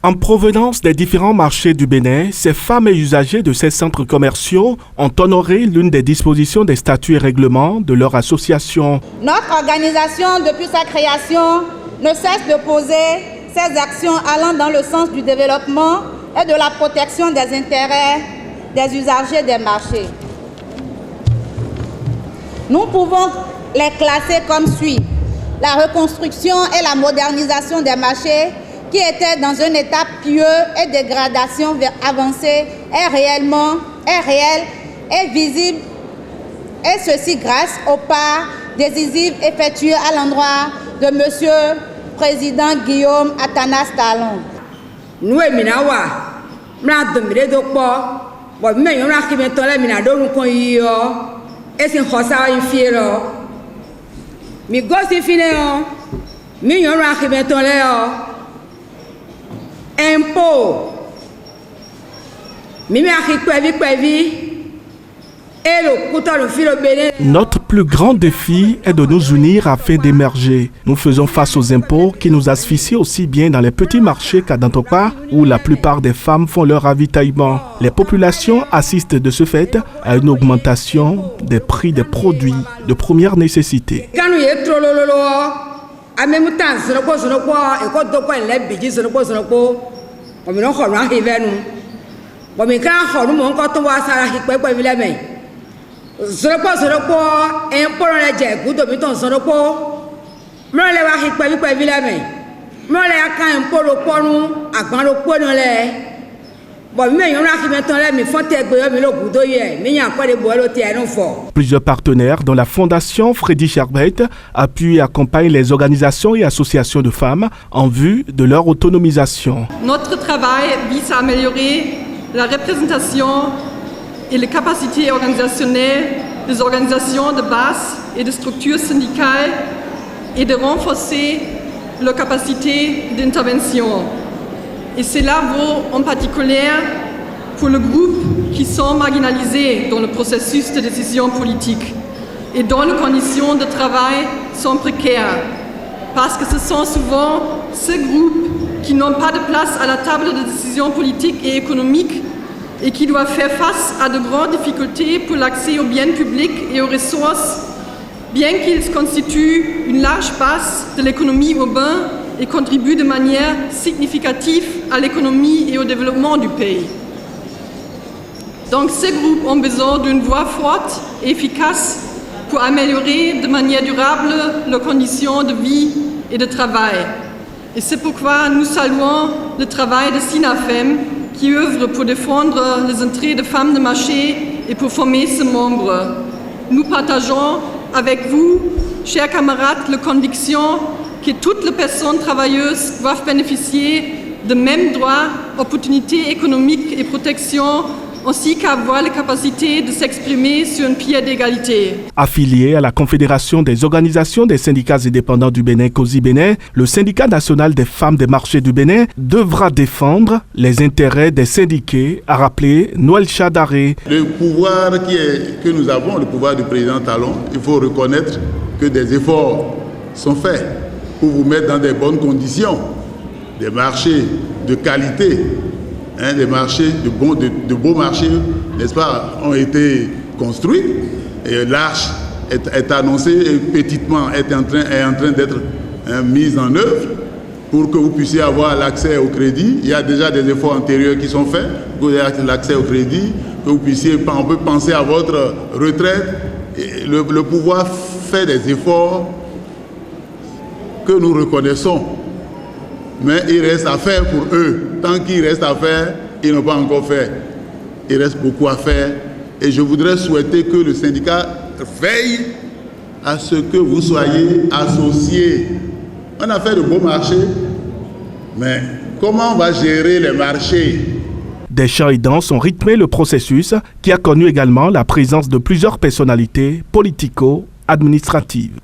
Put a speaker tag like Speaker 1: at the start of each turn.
Speaker 1: En provenance des différents marchés du Bénin, ces femmes et usagers de ces centres commerciaux ont honoré l'une des dispositions des statuts et règlements de leur association.
Speaker 2: Notre organisation, depuis sa création, ne cesse de poser ses actions allant dans le sens du développement et de la protection des intérêts des usagers des marchés. Nous pouvons les classer comme suit. La reconstruction et la modernisation des marchés qui étaient dans une étape pieuse et dégradation vers avancée est réelle et visible, et ceci grâce au pas décisif effectué à l'endroit de Monsieur Président Guillaume Athanas Talon.
Speaker 3: Nous et Minawa, m'admire de quoi, bon mais on a qui met la mina de nous conduire, et c'est quoi ça infier là, mi gosse finéant, mi on a qui met là. Impôt.
Speaker 1: Notre plus grand défi est de nous unir afin d'émerger. Nous faisons face aux impôts qui nous asphyxient aussi bien dans les petits marchés qu'à Dantopa, où la plupart des femmes font leur ravitaillement. Les populations assistent de ce fait à une augmentation des prix des produits de première nécessité.
Speaker 3: En même temps, je ne sais pas, et quand on est bêtise, je ne sais pas, on me l'a dit, on me quand on me quand on va ça, il peut pas vivre mais. Je ne sais pas, un peu on est déjà good, mais on se repose. Mais on est va il peut vivre mais. Mais on est quand un peu le pont nous, à quand le pont nous les.
Speaker 1: Plusieurs partenaires, dont la Fondation Freddy Charbet, appuient et accompagnent les organisations et associations de femmes en vue de leur autonomisation.
Speaker 4: Notre travail vise à améliorer la représentation et les capacités organisationnelles des organisations de base et des structures syndicales et de renforcer leurs capacités d'intervention. Et cela vaut en particulier pour les groupes qui sont marginalisés dans le processus de décision politique et dont les conditions de travail sont précaires. Parce que ce sont souvent ces groupes qui n'ont pas de place à la table de décision politique et économique et qui doivent faire face à de grandes difficultés pour l'accès aux biens publics et aux ressources, bien qu'ils constituent une large base de l'économie urbaine et contribuent de manière significative à l'économie et au développement du pays. Donc ces groupes ont besoin d'une voix forte et efficace pour améliorer de manière durable leurs conditions de vie et de travail. Et c'est pourquoi nous saluons le travail de SINAFEM qui œuvre pour défendre les intérêts des femmes de marché et pour former ses membres. Nous partageons avec vous, chers camarades, la conviction que toutes les personnes travailleuses doivent bénéficier de mêmes droits, opportunités économiques et protection, ainsi qu'avoir la capacité de s'exprimer sur un pied d'égalité.
Speaker 1: Affilié à la Confédération des organisations des syndicats indépendants du Bénin, COSI Bénin, le syndicat national des femmes des marchés du Bénin devra défendre les intérêts des syndiqués, a rappelé Noël Chadaré.
Speaker 5: Le pouvoir que nous avons, le pouvoir du président Talon, il faut reconnaître que des efforts sont faits pour vous mettre dans des bonnes conditions, des marchés de qualité, des marchés, de beaux marchés, n'est-ce pas, ont été construits, et l'arche est annoncée et petitement est en train d'être mise en œuvre pour que vous puissiez avoir l'accès au crédit. Il y a déjà des efforts antérieurs qui sont faits, pour l'accès au crédit, que vous puissiez, on peut penser à votre retraite. Et le pouvoir fait des efforts que nous reconnaissons, mais il reste à faire pour eux. Tant qu'il reste à faire, ils n'ont pas encore fait. Il reste beaucoup à faire et je voudrais souhaiter que le syndicat veille à ce que vous soyez associés. On a fait de beaux marchés, mais comment on va gérer les marchés?
Speaker 1: Des chants et danses ont rythmé le processus qui a connu également la présence de plusieurs personnalités politico-administratives.